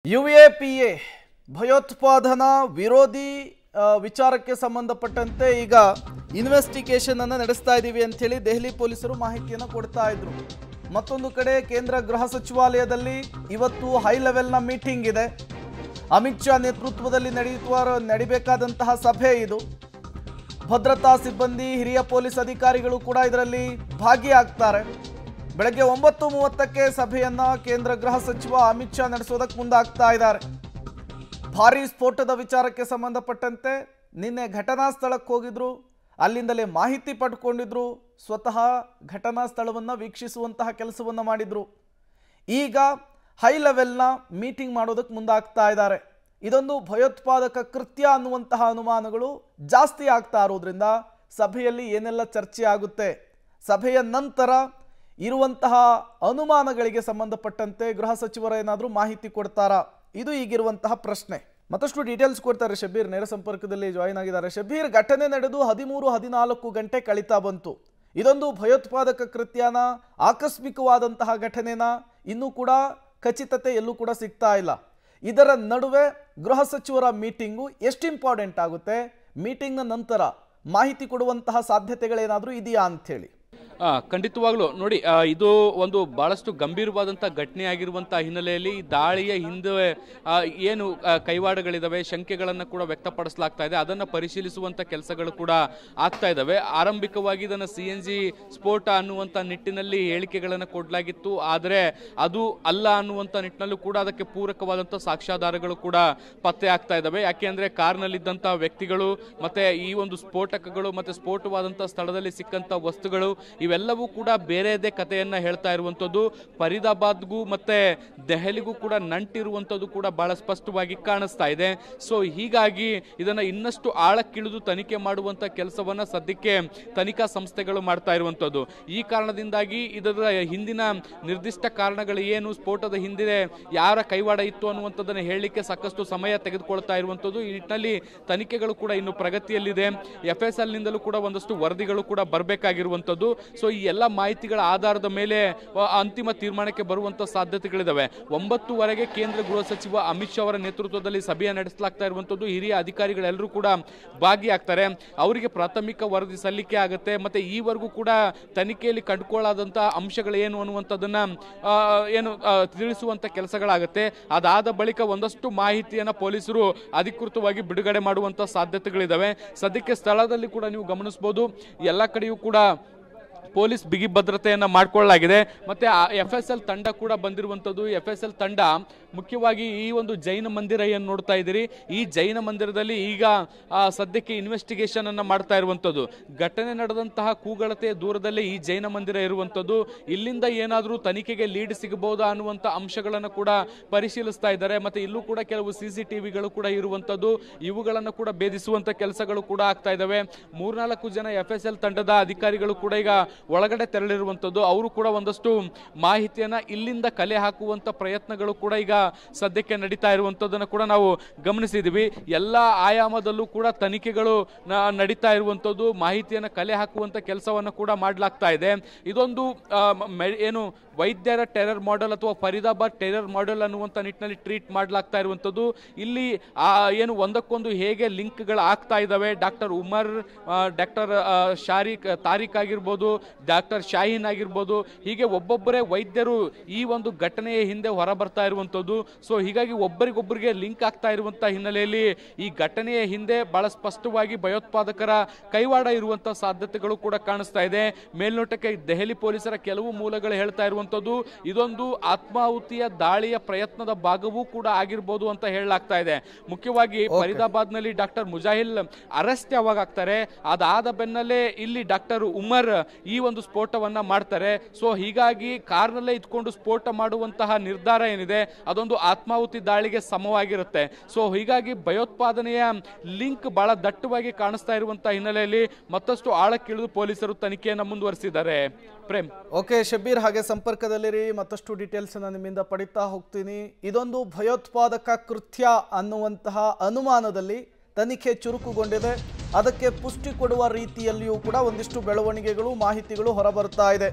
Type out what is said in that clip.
UAPA ಭಯೋತ್ಪಾದನಾ ವಿರೋಧಿ ವಿಚಾರಕ್ಕೆ ಸಂಬಂಧಪಟ್ಟಂತೆ ಈಗ ಇನ್ವೆಸ್ಟಿಗೇಷನ್ ಅನ್ನು ನಡೆಸ್ತಾ ಇದೀವಿ ಅಂತ ಹೇಳಿ ದೆಹಲಿ ಪೊಲೀಸರು ಮಾಹಿತಿಯನ್ನು ಕೊಡ್ತಾ ಇದ್ರು. ಮತ್ತೊಂದು ಕಡೆ ಕೇಂದ್ರ ಗೃಹ ಸಚಿವಾಲಯದಲ್ಲಿ ಇವತ್ತು ಹೈ ಲೆವೆಲ್ನ ಮೀಟಿಂಗ್ ಇದೆ. ಅಮಿತ್ ಶಾ ನೇತೃತ್ವದಲ್ಲಿ ನಡೀಬೇಕಾದಂತಹ ಸಭೆ ಇದು. ಭದ್ರತಾ ಸಿಬ್ಬಂದಿ ಹಿರಿಯ ಪೊಲೀಸ್ ಅಧಿಕಾರಿಗಳು ಕೂಡ ಇದರಲ್ಲಿ ಭಾಗಿಯಾಗ್ತಾರೆ. ಬೆಳಗ್ಗೆ 9:30ಕ್ಕೆ ಸಭೆಯನ್ನ ಕೇಂದ್ರ ಗೃಹ ಸಚಿವ ಅಮಿತ್ ಶಾ ನಡೆಸೋದಕ್ಕೆ ಮುಂದಾಗ್ತಾ ಇದ್ದಾರೆ. ಭಾರೀ ಸ್ಫೋಟದ ವಿಚಾರಕ್ಕೆ ಸಂಬಂಧಪಟ್ಟಂತೆ ನಿನ್ನೆ ಘಟನಾ ಸ್ಥಳಕ್ಕೆ ಹೋಗಿದ್ರು, ಅಲ್ಲಿಂದಲೇ ಮಾಹಿತಿ ಪಡ್ಕೊಂಡಿದ್ರು, ಸ್ವತಃ ಘಟನಾ ಸ್ಥಳವನ್ನು ವೀಕ್ಷಿಸುವಂತಹ ಕೆಲಸವನ್ನು ಮಾಡಿದ್ರು. ಈಗ ಹೈ ಲೆವೆಲ್ನ ಮೀಟಿಂಗ್ ಮಾಡೋದಕ್ಕೆ ಮುಂದಾಗ್ತಾ ಇದ್ದಾರೆ. ಇದೊಂದು ಭಯೋತ್ಪಾದಕ ಕೃತ್ಯ ಅನ್ನುವಂತಹ ಅನುಮಾನಗಳು ಜಾಸ್ತಿ ಆಗ್ತಾ ಇರೋದ್ರಿಂದ ಸಭೆಯಲ್ಲಿ ಏನೆಲ್ಲ ಚರ್ಚೆ ಆಗುತ್ತೆ, ಸಭೆಯ ನಂತರ ಇರುವಂತಹ ಅನುಮಾನಗಳಿಗೆ ಸಂಬಂಧಪಟ್ಟಂತೆ ಗೃಹ ಸಚಿವರು ಏನಾದರೂ ಮಾಹಿತಿ ಕೊಡ್ತಾರಾ, ಇದು ಈಗಿರುವಂತಹ ಪ್ರಶ್ನೆ. ಮತ್ತಷ್ಟು ಡೀಟೇಲ್ಸ್ ಕೊಡ್ತಾರೆ ಶಬೀರ್, ನೇರ ಸಂಪರ್ಕದಲ್ಲಿ ಜಾಯಿನ್ ಆಗಿದ್ದಾರೆ. ಶಬೀರ್, ಘಟನೆ ನಡೆದು 13-14 ಗಂಟೆ ಕಳೀತಾ ಬಂತು. ಇದೊಂದು ಭಯೋತ್ಪಾದಕ ಕೃತ್ಯನ, ಆಕಸ್ಮಿಕವಾದಂತಹ ಘಟನೆನ, ಇನ್ನೂ ಕೂಡ ಖಚಿತತೆ ಎಲ್ಲೂ ಕೂಡ ಸಿಗ್ತಾ ಇಲ್ಲ. ಇದರ ನಡುವೆ ಗೃಹ ಸಚಿವರ ಮೀಟಿಂಗು ಎಷ್ಟು ಇಂಪಾರ್ಟೆಂಟ್ ಆಗುತ್ತೆ, ಮೀಟಿಂಗ್ನ ನಂತರ ಮಾಹಿತಿ ಕೊಡುವಂತಹ ಸಾಧ್ಯತೆಗಳೇನಾದರೂ ಇದೆಯಾ ಅಂಥೇಳಿ? ಖಂಡಿತವಾಗ್ಲೂ ನೋಡಿ, ಇದು ಒಂದು ಬಹಳಷ್ಟು ಗಂಭೀರವಾದಂಥ ಘಟನೆ ಆಗಿರುವಂಥ ಹಿನ್ನೆಲೆಯಲ್ಲಿ ದಾಳಿಯ ಹಿಂದೆ ಏನು ಕೈವಾಡಗಳಿದ್ದಾವೆ, ಶಂಕೆಗಳನ್ನು ಕೂಡ ವ್ಯಕ್ತಪಡಿಸಲಾಗ್ತಾ ಇದೆ. ಅದನ್ನು ಪರಿಶೀಲಿಸುವಂಥ ಕೆಲಸಗಳು ಕೂಡ ಆಗ್ತಾ ಇದ್ದಾವೆ. ಆರಂಭಿಕವಾಗಿ ಇದನ್ನು CNG ಸ್ಫೋಟ ಅನ್ನುವಂಥ ನಿಟ್ಟಿನಲ್ಲಿ ಹೇಳಿಕೆಗಳನ್ನು ಕೊಡಲಾಗಿತ್ತು. ಆದರೆ ಅದು ಅಲ್ಲ ಅನ್ನುವಂಥ ನಿಟ್ಟಿನಲ್ಲೂ ಕೂಡ ಅದಕ್ಕೆ ಪೂರಕವಾದಂಥ ಸಾಕ್ಷ್ಯಾಧಾರಗಳು ಕೂಡ ಪತ್ತೆ ಆಗ್ತಾ ಇದ್ದಾವೆ. ಯಾಕೆಂದರೆ ಕಾರ್ನಲ್ಲಿದ್ದಂಥ ವ್ಯಕ್ತಿಗಳು ಮತ್ತು ಈ ಒಂದು ಸ್ಫೋಟಕಗಳು ಮತ್ತು ಸ್ಫೋಟವಾದಂಥ ಸ್ಥಳದಲ್ಲಿ ಸಿಕ್ಕಂಥ ವಸ್ತುಗಳು ಇವೆಲ್ಲವೂ ಕೂಡ ಬೇರೆದೇ ಕಥೆಯನ್ನ ಹೇಳ್ತಾ ಇರುವಂಥದ್ದು. ಫರೀದಾಬಾದ್ಗೂ ಮತ್ತೆ ದೆಹಲಿಗೂ ಕೂಡ ನಂಟಿರುವಂಥದ್ದು ಕೂಡ ಬಹಳ ಸ್ಪಷ್ಟವಾಗಿ ಕಾಣಿಸ್ತಾ ಇದೆ. ಸೊ ಹೀಗಾಗಿ ಇದನ್ನ ಇನ್ನಷ್ಟು ಆಳಕ್ಕಿಳಿದು ತನಿಖೆ ಮಾಡುವಂಥ ಕೆಲಸವನ್ನ ಸದ್ಯಕ್ಕೆ ತನಿಖಾ ಸಂಸ್ಥೆಗಳು ಮಾಡ್ತಾ ಇರುವಂಥದ್ದು. ಈ ಕಾರಣದಿಂದಾಗಿ ಇದರ ಹಿಂದಿನ ನಿರ್ದಿಷ್ಟ ಕಾರಣಗಳು ಏನು, ಸ್ಫೋಟದ ಹಿಂದೆ ಯಾರ ಕೈವಾಡ ಇತ್ತು ಅನ್ನುವಂಥದ್ದನ್ನು ಹೇಳಲಿಕ್ಕೆ ಸಾಕಷ್ಟು ಸಮಯ ತೆಗೆದುಕೊಳ್ತಾ ಇರುವಂಥದ್ದು. ಈ ನಿಟ್ಟಿನಲ್ಲಿ ತನಿಖೆಗಳು ಕೂಡ ಇನ್ನು ಪ್ರಗತಿಯಲ್ಲಿದೆ. FSL ನಿಂದಲೂ ಕೂಡ ಒಂದಷ್ಟು ವರದಿಗಳು ಕೂಡ ಬರಬೇಕಾಗಿರುವಂಥದ್ದು. ಸೊ ಈ ಎಲ್ಲ ಮಾಹಿತಿಗಳ ಆಧಾರದ ಮೇಲೆ ಅಂತಿಮ ತೀರ್ಮಾನಕ್ಕೆ ಬರುವಂತ ಸಾಧ್ಯತೆಗಳಿದಾವೆ. 9:00 ಕೇಂದ್ರ ಗೃಹ ಸಚಿವ ಅಮಿತ್ ಶಾ ಅವರ ನೇತೃತ್ವದಲ್ಲಿ ಸಭೆಯ ನಡೆಸಲಾಗ್ತಾ ಇರುವಂತದ್ದು. ಹಿರಿಯ ಅಧಿಕಾರಿಗಳೆಲ್ಲರೂ ಕೂಡ ಭಾಗಿಯಾಗ್ತಾರೆ. ಅವರಿಗೆ ಪ್ರಾಥಮಿಕ ವರದಿ ಸಲ್ಲಿಕೆ ಆಗುತ್ತೆ. ಮತ್ತೆ ಈವರೆಗೂ ಕೂಡ ತನಿಖೆಯಲ್ಲಿ ಕಂಡುಕೊಳ್ಳಾದಂತ ಅಂಶಗಳು ಏನು ಅನ್ನುವಂಥದ್ದನ್ನ ತಿಳಿಸುವಂತ ಕೆಲಸಗಳಾಗುತ್ತೆ. ಅದಾದ ಬಳಿಕ ಒಂದಷ್ಟು ಮಾಹಿತಿಯನ್ನ ಪೊಲೀಸರು ಅಧಿಕೃತವಾಗಿ ಬಿಡುಗಡೆ ಮಾಡುವಂತ ಸಾಧ್ಯತೆಗಳಿದಾವೆ. ಸದ್ಯಕ್ಕೆ ಸ್ಥಳದಲ್ಲಿ ಕೂಡ ನೀವು ಗಮನಿಸಬಹುದು, ಎಲ್ಲ ಕಡೆಯೂ ಕೂಡ ಪೊಲೀಸ್ ಬಿಗಿ ಭದ್ರತೆಯನ್ನು ಮಾಡಿಕೊಳ್ಳಲಾಗಿದೆ. ಮತ್ತೆ FSL ತಂಡ ಕೂಡ ಬಂದಿರುವಂಥದ್ದು. FSL ತಂಡ ಮುಖ್ಯವಾಗಿ ಈ ಒಂದು ಜೈನ ಮಂದಿರ ಏನು ನೋಡ್ತಾ ಇದ್ದೀರಿ, ಈ ಜೈನ ಮಂದಿರದಲ್ಲಿ ಈಗ ಸದ್ಯಕ್ಕೆ ಇನ್ವೆಸ್ಟಿಗೇಷನ್ ಅನ್ನು ಮಾಡ್ತಾ ಇರುವಂಥದ್ದು. ಘಟನೆ ನಡೆದಂತಹ ಕೂಗಳತೆಯ ದೂರದಲ್ಲಿ ಈ ಜೈನ ಮಂದಿರ ಇರುವಂಥದ್ದು. ಇಲ್ಲಿಂದ ಏನಾದರೂ ತನಿಖೆಗೆ ಲೀಡ್ ಸಿಗಬಹುದಾ ಅನ್ನುವಂಥ ಅಂಶಗಳನ್ನು ಕೂಡ ಪರಿಶೀಲಿಸ್ತಾ ಇದ್ದಾರೆ. ಮತ್ತೆ ಇಲ್ಲೂ ಕೂಡ ಕೆಲವು CCTVಗಳು ಕೂಡ ಇರುವಂಥದ್ದು. ಇವುಗಳನ್ನು ಕೂಡ ಭೇದಿಸುವಂಥ ಕೆಲಸಗಳು ಕೂಡ ಆಗ್ತಾ ಇದ್ದಾವೆ. 3-4 ಜನ FSL ತಂಡದ ಅಧಿಕಾರಿಗಳು ಕೂಡ ಈಗ ಒಳಗಡೆ ತೆರಳಿರುವಂಥದ್ದು. ಅವರು ಕೂಡ ಒಂದಷ್ಟು ಮಾಹಿತಿಯನ್ನ ಇಲ್ಲಿಂದ ಕಲೆ ಹಾಕುವಂತ ಪ್ರಯತ್ನಗಳು ಕೂಡ ಈಗ ಸದ್ಯಕ್ಕೆ ನಡೀತಾ ಇರುವಂಥದ್ದನ್ನು ಕೂಡ ನಾವು ಗಮನಿಸಿದ್ದೀವಿ. ಎಲ್ಲ ಆಯಾಮದಲ್ಲೂ ಕೂಡ ತನಿಖೆಗಳು ನಡೀತಾ ಇರುವಂಥದ್ದು. ಮಾಹಿತಿಯನ್ನು ಕಲೆ ಹಾಕುವಂತ ಕೆಲಸವನ್ನು ಕೂಡ ಮಾಡಲಾಗ್ತಾ ಇದೆ. ಇದೊಂದು ಏನು ವೈದ್ಯರ ಟೆರರ್ ಮಾಡೆಲ್ ಅಥವಾ ಫರೀದಾಬಾದ್ ಟೆರರ್ ಮಾಡೆಲ್ ಅನ್ನುವಂಥ ನಿಟ್ಟಿನಲ್ಲಿ ಟ್ರೀಟ್ ಮಾಡಲಾಗ್ತಾ ಇರುವಂಥದ್ದು. ಇಲ್ಲಿ ಏನು ಒಂದಕ್ಕೊಂದು ಹೇಗೆ ಲಿಂಕ್ಗಳು ಆಗ್ತಾ ಇದ್ದಾವೆ, ಡಾಕ್ಟರ್ ಉಮರ್, ಡಾಕ್ಟರ್ ತಾರಿಕ್ ಆಗಿರ್ಬೋದು, ಡಾಕ್ಟರ್ ಶಾಹೀನ್ ಆಗಿರ್ಬೋದು, ಹೀಗೆ ಒಬ್ಬೊಬ್ಬರೇ ವೈದ್ಯರು ಈ ಒಂದು ಘಟನೆಯ ಹಿಂದೆ ಹೊರ ಬರ್ತಾ ಇರುವಂಥದ್ದು. ಸೊ ಹೀಗಾಗಿ ಒಬ್ಬರಿಗೊಬ್ಬರಿಗೆ ಲಿಂಕ್ ಆಗ್ತಾ ಇರುವಂಥ ಹಿನ್ನೆಲೆಯಲ್ಲಿ ಈ ಘಟನೆಯ ಹಿಂದೆ ಬಹಳ ಸ್ಪಷ್ಟವಾಗಿ ಭಯೋತ್ಪಾದಕರ ಕೈವಾಡ ಇರುವಂಥ ಸಾಧ್ಯತೆಗಳು ಕೂಡ ಕಾಣಿಸ್ತಾ ಇದೆ. ಮೇಲ್ನೋಟಕ್ಕೆ ದೆಹಲಿ ಪೊಲೀಸರ ಕೆಲವು ಮೂಲಗಳು ಹೇಳ್ತಾ ಇರುವಂಥದ್ದು ಇದೊಂದು ಆತ್ಮಾಹುತಿಯ ದಾಳಿಯ ಪ್ರಯತ್ನದ ಭಾಗವೂ ಕೂಡ ಆಗಿರ್ಬೋದು ಅಂತ ಹೇಳಲಾಗ್ತಾ ಇದೆ. ಮುಖ್ಯವಾಗಿ ಫರೀದಾಬಾದ್ ನಲ್ಲಿ ಡಾಕ್ಟರ್ ಮುಜಾಹಿಲ್ ಅರೆಸ್ಟ್ ಯಾವಾಗ ಆಗ್ತಾರೆ, ಅದಾದ ಬೆನ್ನಲ್ಲೇ ಇಲ್ಲಿ ಡಾಕ್ಟರ್ ಉಮರ್ ಈ ಒಂದು ಸ್ಫೋಟವನ್ನ ಮಾಡ್ತಾರೆ. ಸೊ ಹೀಗಾಗಿ ಕಾರ್ನಲ್ಲೇ ಇಟ್ಕೊಂಡು ಸ್ಫೋಟ ಮಾಡುವಂತಹ ನಿರ್ಧಾರ ಏನಿದೆ ಅದೊಂದು ಆತ್ಮಾಹುತಿ ದಾಳಿಗೆ ಸಮವಾಗಿರುತ್ತೆ. ಸೊ ಹೀಗಾಗಿ ಭಯೋತ್ಪಾದನೆಯ ಲಿಂಕ್ ಬಹಳ ದಟ್ಟವಾಗಿ ಕಾಣಿಸ್ತಾ ಇರುವಂತಹ ಹಿನ್ನೆಲೆಯಲ್ಲಿ ಮತ್ತಷ್ಟು ಆಳಕ್ಕಿಳಿದು ಪೊಲೀಸರು ತನಿಖೆಯನ್ನು ಮುಂದುವರಿಸಿದ್ದಾರೆ. ಪ್ರೇಮ್, ಓಕೆ ಶಬೀರ್, ಹಾಗೆ ಸಂಪರ್ಕದಲ್ಲಿರಿ, ಮತ್ತಷ್ಟು ಡೀಟೇಲ್ಸ್ ನಿಮ್ಮಿಂದ ಪಡಿತಾ ಹೋಗ್ತೀನಿ. ಇದೊಂದು ಭಯೋತ್ಪಾದಕ ಕೃತ್ಯ ಅನ್ನುವಂತಹ ಅನುಮಾನದಲ್ಲಿ ತನಿಖೆ ಚುರುಕುಗೊಂಡಿದೆ. ಅದಕ್ಕೆ ಪುಷ್ಟಿ ಕೊಡುವ ರೀತಿಯಲ್ಲಿಯೂ ಕೂಡ ಒಂದಿಷ್ಟು ಬೆಳವಣಿಗೆಗಳು, ಮಾಹಿತಿಗಳು ಹೊರಬರ್ತಾ ಇದೆ.